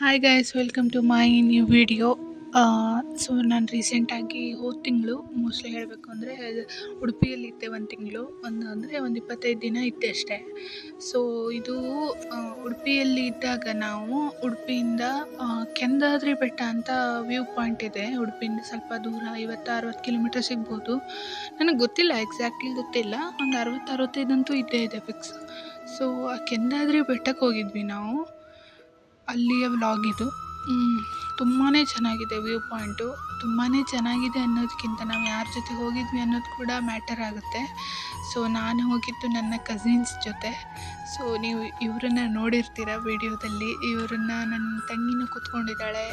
Hi guys, welcome to my new video. So ನಾನು ರೀಸೆಂಟಾಗಿ ಹೋದ ತಿಂಗಳು ಮೋಸ್ಟ್ಲಿ ಹೇಳಬೇಕು ಅಂದರೆ ಉಡುಪಿಯಲ್ಲಿ ಇದ್ದೆ. ಒಂದು 25 ದಿನ ಇದ್ದೆ ಅಷ್ಟೇ. ಸೊ ಇದು ಉಡುಪಿಯಲ್ಲಿ ಇದ್ದಾಗ ನಾವು ಉಡುಪಿಯಿಂದ ಕೆಂದಾದ್ರಿ ಬೆಟ್ಟ ಅಂತ ವ್ಯೂ ಪಾಯಿಂಟ್ ಇದೆ. ಉಡುಪಿಯಿಂದ ಸ್ವಲ್ಪ ದೂರ 50-60 ಕಿಲೋಮೀಟರ್ ಸಿಗ್ಬೋದು. ನನಗೆ ಗೊತ್ತಿಲ್ಲ, ಎಕ್ಸಾಕ್ಟ್ಲಿ ಗೊತ್ತಿಲ್ಲ, ಒಂದು 60-65 ಅಂತೂ ಇದ್ದೇ ಇದೆ ಫಿಕ್ಸ್. ಸೊ ಆ ಕೆಂದಾದ್ರಿ ಬೆಟ್ಟಕ್ಕೆ ಹೋಗಿದ್ವಿ ನಾವು. ಅಲ್ಲಿಯ ವ್ಲಾಗ್ ಇದು. ತುಂಬಾ ಚೆನ್ನಾಗಿದೆ ವ್ಯೂ ಪಾಯಿಂಟು. ತುಂಬಾ ಚೆನ್ನಾಗಿದೆ ಅನ್ನೋದಕ್ಕಿಂತ ನಾವು ಯಾರ ಜೊತೆ ಹೋಗಿದ್ವಿ ಅನ್ನೋದು ಕೂಡ ಮ್ಯಾಟರ್ ಆಗುತ್ತೆ. ಸೊ ನಾನು ಹೋಗಿದ್ದು ನನ್ನ ಕಸಿನ್ಸ್ ಜೊತೆ. ಸೊ ನೀವು ಇವರನ್ನು ನೋಡಿರ್ತೀರ ವಿಡಿಯೋದಲ್ಲಿ. ಇವರನ್ನು ನನ್ನ ತಂಗಿನೂ ಕೂತ್ಕೊಂಡಿದ್ದಾಳೆ.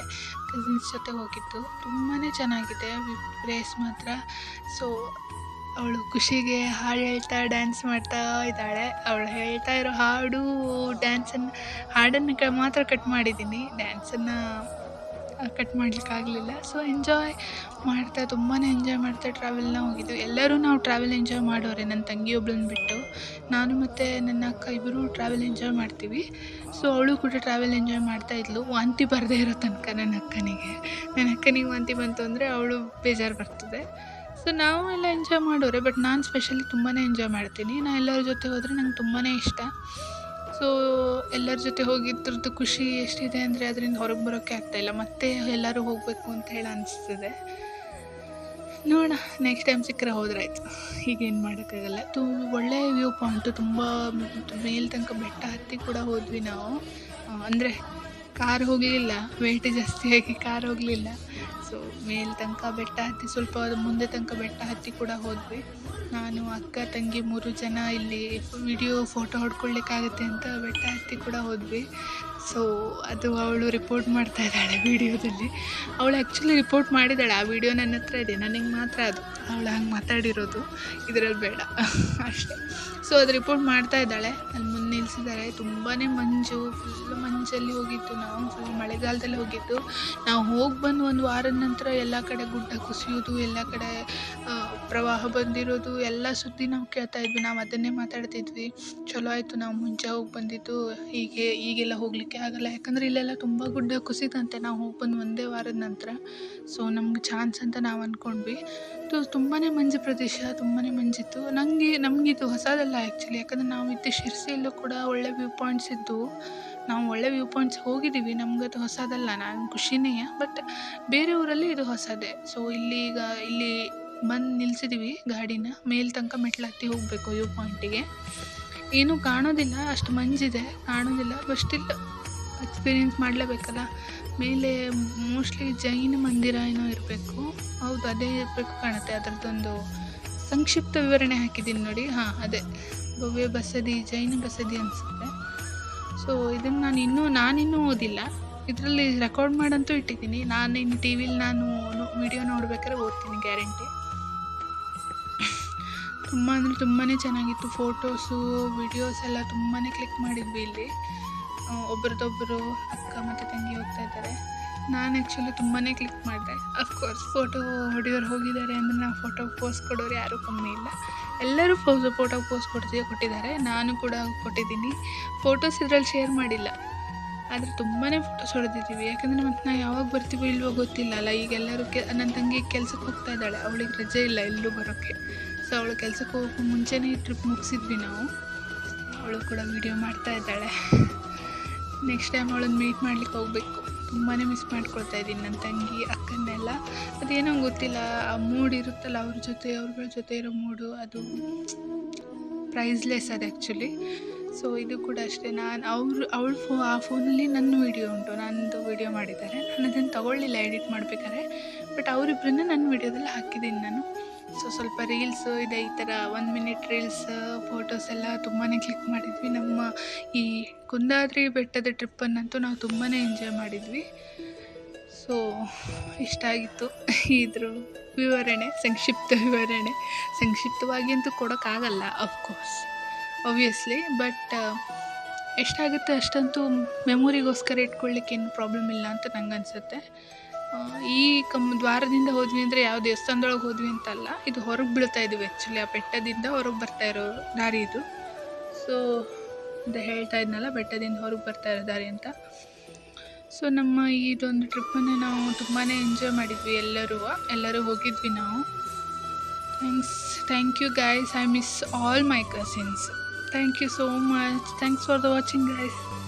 ಕಸಿನ್ಸ್ ಜೊತೆ ಹೋಗಿದ್ದು. ತುಂಬಾ ಚೆನ್ನಾಗಿದೆ ಪ್ಲೇಸ್ ಮಾತ್ರ. ಸೊ ಅವಳು ಖುಷಿಗೆ ಹಾಡು ಹೇಳ್ತಾ ಡ್ಯಾನ್ಸ್ ಮಾಡ್ತಾ ಇದ್ದಾಳೆ. ಅವಳು ಹೇಳ್ತಾ ಇರೋ ಹಾಡನ್ನು ಮಾತ್ರ ಕಟ್ ಮಾಡಿದ್ದೀನಿ, ಡ್ಯಾನ್ಸನ್ನು ಕಟ್ ಮಾಡಲಿಕ್ಕಾಗಲಿಲ್ಲ. ಸೊ ತುಂಬಾ ಎಂಜಾಯ್ ಮಾಡ್ತಾ ಟ್ರಾವೆಲ್ನ ಹೋಗಿದ್ವಿ. ಎಲ್ಲರೂ ನಾವು ಟ್ರಾವೆಲ್ ಎಂಜಾಯ್ ಮಾಡೋರೆ, ನನ್ನ ತಂಗಿ ಒಬ್ಳನ್ನ ಬಿಟ್ಟು. ನಾನು ಮತ್ತು ನನ್ನ ಅಕ್ಕ ಇಬ್ಬರು ಟ್ರಾವೆಲ್ ಎಂಜಾಯ್ ಮಾಡ್ತೀವಿ. ಸೊ ಅವಳು ಕೂಡ ಟ್ರಾವೆಲ್ ಎಂಜಾಯ್ ಮಾಡ್ತಾಯಿದ್ಲು, ವಾಂತಿ ಬರದೇ ಇರೋ ತನಕ. ನನ್ನ ಅಕ್ಕನಿಗೆ ವಾಂತಿ ಬಂತು ಅಂದರೆ ಅವಳು ಬೇಜಾರು ಬರ್ತದೆ. ಸೊ ನಾವು ಎಲ್ಲ ಎಂಜಾಯ್ ಮಾಡೋರೆ, ಬಟ್ ನಾನು ಸ್ಪೆಷಲಿ ತುಂಬಾ ಎಂಜಾಯ್ ಮಾಡ್ತೀನಿ. ನಾನು ಎಲ್ಲರ ಜೊತೆ ಹೋದರೆ ನಂಗೆ ತುಂಬಾ ಇಷ್ಟ. ಸೊ ಎಲ್ಲರ ಜೊತೆ ಹೋಗಿದ್ರದ್ದು ಖುಷಿ ಎಷ್ಟಿದೆ ಅಂದರೆ ಅದರಿಂದ ಹೊರಗೆ ಬರೋಕ್ಕೆ ಆಗ್ತಾಯಿಲ್ಲ. ಮತ್ತೆ ಎಲ್ಲರೂ ಹೋಗಬೇಕು ಅಂತ ಹೇಳಿ ಅನಿಸ್ತದೆ. ನೋಡೋಣ, ನೆಕ್ಸ್ಟ್ ಟೈಮ್ ಸಿಕ್ಕರೆ ಹೋದ್ರಾಯ್ತು. ಈಗೇನು ಮಾಡೋಕ್ಕಾಗಲ್ಲ. ಒಳ್ಳೆಯ ವ್ಯೂ ಪಾಯಿಂಟು. ತುಂಬ ಮೇಲ್ ತನಕ ಬೆಟ್ಟ ಹತ್ತಿ ಕೂಡ ಹೋದ್ವಿ ನಾವು. ಅಂದರೆ ಕಾರ್ ಹೋಗಲಿಲ್ಲ, ವೇಟ್ ಜಾಸ್ತಿಯಾಗಿ ಕಾರ್ ಹೋಗಲಿಲ್ಲ. ಸೊ ಮೇಲ್ ತನಕ ಬೆಟ್ಟ ಹತ್ತಿ, ಸ್ವಲ್ಪ ಮುಂದೆ ತನಕ ಬೆಟ್ಟ ಹತ್ತಿ ಕೂಡ ಹೋದ್ವಿ. ನಾನು, ಅಕ್ಕ, ತಂಗಿ 3 ಜನ ಇಲ್ಲಿ ಫೋಟೋ ಹೊಡ್ಕೊಳ್ಳಿಕ್ಕಾಗುತ್ತೆ ಅಂತ ಬೆಟ್ಟ ಹತ್ತಿ ಕೂಡ ಹೋದ್ವಿ. ಸೊ ಅದು ಅವಳು ರಿಪೋರ್ಟ್ ಮಾಡ್ತಾ ಇದ್ದಾಳೆ ವಿಡಿಯೋದಲ್ಲಿ. ಅವಳು ಆ್ಯಕ್ಚುಲಿ ರಿಪೋರ್ಟ್ ಮಾಡಿದ್ದಾಳೆ. ಆ ವಿಡಿಯೋ ನನ್ನ ಹತ್ರ ಇದೆ, ನನಗೆ ಮಾತ್ರ ಅದು ಅವಳು ಹಂಗೆ ಮಾತಾಡಿರೋದು, ಇದರಲ್ಲಿ ಬೇಡ ಅಷ್ಟೇ. ಸೊ ಅದು ರಿಪೋರ್ಟ್ ಮಾಡ್ತಾ ಇದ್ದಾಳೆ. ಅಲ್ಲಿ ಮುಂದೆ ನಿಲ್ಲಿಸಿದ್ದಾರೆ. ತುಂಬಾ ಮಂಜು, ಫುಲ್ ಮಂಜಲ್ಲಿ ಹೋಗಿದ್ದು ನಾವು. ಫುಲ್ ಮಳೆಗಾಲದಲ್ಲಿ ಹೋಗಿದ್ದು ನಾವು. ಹೋಗಿ ಬಂದು 1 ವಾರದ ನಂತರ ಎಲ್ಲ ಕಡೆ ಗುಡ್ಡ ಕುಸಿಯೋದು, ಎಲ್ಲ ಕಡೆ ಪ್ರವಾಹ ಬಂದಿರೋದು ಎಲ್ಲ ಸುದ್ದಿ ನಾವು ಕೇಳ್ತಾ ಇದ್ವಿ. ನಾವು ಅದನ್ನೇ ಮಾತಾಡ್ತಿದ್ವಿ. ಚಲೋ ಆಯಿತು ನಾವು ಮುಂಚೆ ಹೋಗಿ ಬಂದಿದ್ದು. ಈಗೆಲ್ಲ ಹೋಗಲಿಕ್ಕೆ ಆಗಲ್ಲ, ಯಾಕಂದರೆ ಇಲ್ಲೆಲ್ಲ ತುಂಬ ಗುಡ್ಡ ಕುಸಿದಂತೆ ನಾವು ಹೋಗಿ ಬಂದು 1 ವಾರದ ನಂತರ. ಸೊ ನಮ್ಗೆ ಚಾನ್ಸ್ ಅಂತ ನಾವು ಅಂದ್ಕೊಂಡ್ವಿ. ತುಂಬಾ ಮಂಜು ಪ್ರದೇಶ, ತುಂಬಾ ಮಂಜಿತ್ತು. ನಮಗಿದು ಹೊಸದಲ್ಲ ಆ್ಯಕ್ಚುಲಿ, ಯಾಕಂದರೆ ನಾವು ಇದ್ದು ಶಿರ್ಸಿಯಲ್ಲೂ ಕೂಡ ಒಳ್ಳೆ ವ್ಯೂ ಪಾಯಿಂಟ್ಸ್ ಇದ್ದು. ನಾವು ಒಳ್ಳೆ ವ್ಯೂ ಪಾಯಿಂಟ್ಸ್ ಹೋಗಿದ್ದೀವಿ, ನಮಗದು ಹೊಸದಲ್ಲ. ನಾನು ಖುಷಿನೇ, ಬಟ್ ಬೇರೆ ಊರಲ್ಲಿ ಇದು ಹೊಸದೇ. ಸೊ ಇಲ್ಲಿ ಬಂದು ನಿಲ್ಲಿಸಿದ್ದೀವಿ ಗಾಡಿನ. ಮೇಲ್ ತನಕ ಮೆಟ್ಲು ಹತ್ತಿ ಹೋಗಬೇಕು ವ್ಯೂ ಪಾಯಿಂಟಿಗೆ. ಏನೂ ಕಾಣೋದಿಲ್ಲ, ಅಷ್ಟು ಮಂಜಿದೆ, ಕಾಣೋದಿಲ್ಲ. ಬಟ್ ಸ್ಟಿಲ್ ಎಕ್ಸ್ಪೀರಿಯೆನ್ಸ್ ಮಾಡಲೇಬೇಕಲ್ಲ. ಮೇಲೆ ಮೋಸ್ಟ್ಲಿ ಜೈನ ಮಂದಿರ ಏನೋ ಇರಬೇಕು. ಹೌದು, ಅದೇ ಇರಬೇಕು ಕಾಣುತ್ತೆ. ಅದರದ್ದೊಂದು ಸಂಕ್ಷಿಪ್ತ ವಿವರಣೆ ಹಾಕಿದ್ದೀನಿ ನೋಡಿ. ಅದೇ ಭವ್ಯ ಬಸದಿ, ಜೈನ ಬಸದಿ ಅನಿಸುತ್ತೆ. ಸೊ ಇದನ್ನು ನಾನಿನ್ನೂ ಓದಿಲ್ಲ. ಇದರಲ್ಲಿ ರೆಕಾರ್ಡ್ ಮಾಡಂತೂ ಇಟ್ಟಿದ್ದೀನಿ. ಇನ್ನು ಟಿ ವಿಲಿ ನಾನು ವಿಡಿಯೋ ನೋಡ್ಬೇಕಾದ್ರೆ ಓದ್ತೀನಿ ಗ್ಯಾರಂಟಿ. ತುಂಬ ಅಂದರೆ ತುಂಬಾ ಚೆನ್ನಾಗಿತ್ತು. ಫೋಟೋಸು, ವಿಡಿಯೋಸ್ ಎಲ್ಲ ತುಂಬಾ ಕ್ಲಿಕ್ ಮಾಡಿದ್ವಿ ಇಲ್ಲಿ. ಒಬ್ರದ್ದೊಬ್ಬರು ಅಕ್ಕ ಮತ್ತು ತಂಗಿ ಹೋಗ್ತಾ ಇದ್ದಾರೆ. ನಾನು ಆ್ಯಕ್ಚುಲಿ ತುಂಬಾ ಕ್ಲಿಕ್ ಮಾಡಿದೆ. ಅಫ್ಕೋರ್ಸ್ ಫೋಟೋ ಹೊಡೆಯೋರು ಹೋಗಿದ್ದಾರೆ ಅಂದರೆ ನಾವು ಫೋಟೋ ಪೋಸ್ ಕೊಡೋರು ಯಾರೂ ಕಮ್ಮಿ ಇಲ್ಲ. ಎಲ್ಲರೂ ಫೋಟೋ ಪೋಸ್ ಕೊಟ್ಟಿದ್ದಾರೆ. ನಾನು ಕೂಡ ಕೊಟ್ಟಿದ್ದೀನಿ. ಫೋಟೋಸ್ ಇದರಲ್ಲಿ ಶೇರ್ ಮಾಡಿಲ್ಲ, ಆದರೆ ತುಂಬಾ ಫೋಟೋಸ್ ಹೊಡೆದಿದ್ದೀವಿ. ಯಾಕಂದರೆ ಮತ್ತು ನಾವು ಯಾವಾಗ ಬರ್ತೀವೋ ಇಲ್ವೋ ಗೊತ್ತಿಲ್ಲಲ್ಲ. ಈಗ ಎಲ್ಲರೂ ನನ್ನ ತಂಗಿ ಕೆಲ್ಸಕ್ಕೆ ಹೋಗ್ತಾ ಇದ್ದಾಳೆ, ಅವಳಿಗೆ ರಜೆ ಇಲ್ಲ ಎಲ್ಲೂ ಬರೋಕ್ಕೆ. ಸೊ ಅವಳು ಕೆಲ್ಸಕ್ಕೆ ಹೋಗೋಕ್ಕೂ ಮುಂಚೆನೇ ಟ್ರಿಪ್ ಮುಗಿಸಿದ್ವಿ ನಾವು. ಅವಳು ಕೂಡ ವಿಡಿಯೋ ಮಾಡ್ತಾ ಇದ್ದಾಳೆ. ನೆಕ್ಸ್ಟ್ ಟೈಮ್ ಅವಳನ್ನು ಮೀಟ್ ಮಾಡ್ಲಿಕ್ಕೆ ಹೋಗಬೇಕು. ತುಂಬಾ ಮಿಸ್ ಮಾಡ್ಕೊಳ್ತಾ ಇದ್ದೀನಿ ನನ್ನ ತಂಗಿ, ಅಕ್ಕನ್ನೆಲ್ಲ. ಅದೇನೋ ಗೊತ್ತಿಲ್ಲ, ಆ ಮೂಡ್ ಇರುತ್ತಲ್ಲ ಅವ್ರಗಳ ಜೊತೆ ಇರೋ ಮೂಡು, ಅದು ಪ್ರೈಸ್ಲೆಸ್ ಅದು ಆ್ಯಕ್ಚುಲಿ. ಸೊ ಇದು ಕೂಡ ಅಷ್ಟೇ. ಆ ಫೋನಲ್ಲಿ ನನ್ನ ವೀಡಿಯೋ ಉಂಟು, ನನ್ನದು ವೀಡಿಯೋ ಮಾಡಿದ್ದಾರೆ. ನಾನು ಅದನ್ನು ತೊಗೊಳ್ಳಿಲ್ಲ ಎಡಿಟ್ ಮಾಡಬೇಕಾದ್ರೆ, ಬಟ್ ಅವರಿಬ್ಬರನ್ನ ನನ್ನ ವೀಡಿಯೋದಲ್ಲಿ ಹಾಕಿದ್ದೀನಿ ನಾನು. ಸೊ ಸ್ವಲ್ಪ ರೀಲ್ಸು ಇದೆ, ಈ ಥರ 1 ಮಿನಿಟ್ ರೀಲ್ಸ್, ಫೋಟೋಸ್ ಎಲ್ಲ ತುಂಬಾ ಕ್ಲಿಕ್ ಮಾಡಿದ್ವಿ. ನಮ್ಮ ಈ ಕುಂದಾದ್ರಿ ಬೆಟ್ಟದ ಟ್ರಿಪ್ಪನ್ನಂತೂ ನಾವು ತುಂಬಾ ಎಂಜಾಯ್ ಮಾಡಿದ್ವಿ. ಸೊ ಇಷ್ಟ ಆಗಿತ್ತು ಇದ್ರ ವಿವರಣೆ, ಸಂಕ್ಷಿಪ್ತ ವಿವರಣೆ. ಸಂಕ್ಷಿಪ್ತವಾಗಿ ಅಂತೂ ಕೊಡೋಕ್ಕಾಗಲ್ಲ ಆಬ್ವಿಯಸ್ಲಿ, ಬಟ್ ಎಷ್ಟಾಗುತ್ತೆ ಅಷ್ಟಂತೂ ಮೆಮೊರಿಗೋಸ್ಕರ ಇಟ್ಕೊಳ್ಳಿಕ್ಕೆ ಏನು ಪ್ರಾಬ್ಲಮ್ ಇಲ್ಲ ಅಂತ ನಂಗೆ ಅನಿಸುತ್ತೆ. ಈ ದ್ವಾರದಿಂದ ಹೋದ್ವಿ ಅಂದರೆ ಯಾವ ದೇವಸ್ಥಾನದೊಳಗೆ ಹೋದ್ವಿ ಅಂತಲ್ಲ, ಇದು ಹೊರಗೆ ಬೀಳ್ತಾ ಇದ್ದೀವಿ ಆ್ಯಕ್ಚುಲಿ. ಆ ಬೆಟ್ಟದಿಂದ ಹೊರಗೆ ಬರ್ತಾ ಇರೋ ದಾರಿ ಇದು. ಸೊ ಅದು ಹೇಳ್ತಾ ಇದ್ನಲ್ಲ, ಬೆಟ್ಟದಿಂದ ಹೊರಗೆ ಬರ್ತಾ ಇರೋ ದಾರಿ ಅಂತ. ಸೊ ನಮ್ಮ ಇದೊಂದು ಟ್ರಿಪ್ಪನ್ನು ನಾವು ತುಂಬಾ ಎಂಜಾಯ್ ಮಾಡಿದ್ವಿ. ಎಲ್ಲರೂ ಹೋಗಿದ್ವಿ ನಾವು. Thank you guys. I miss all my cousins. Thank you so much. Thanks for the watching guys.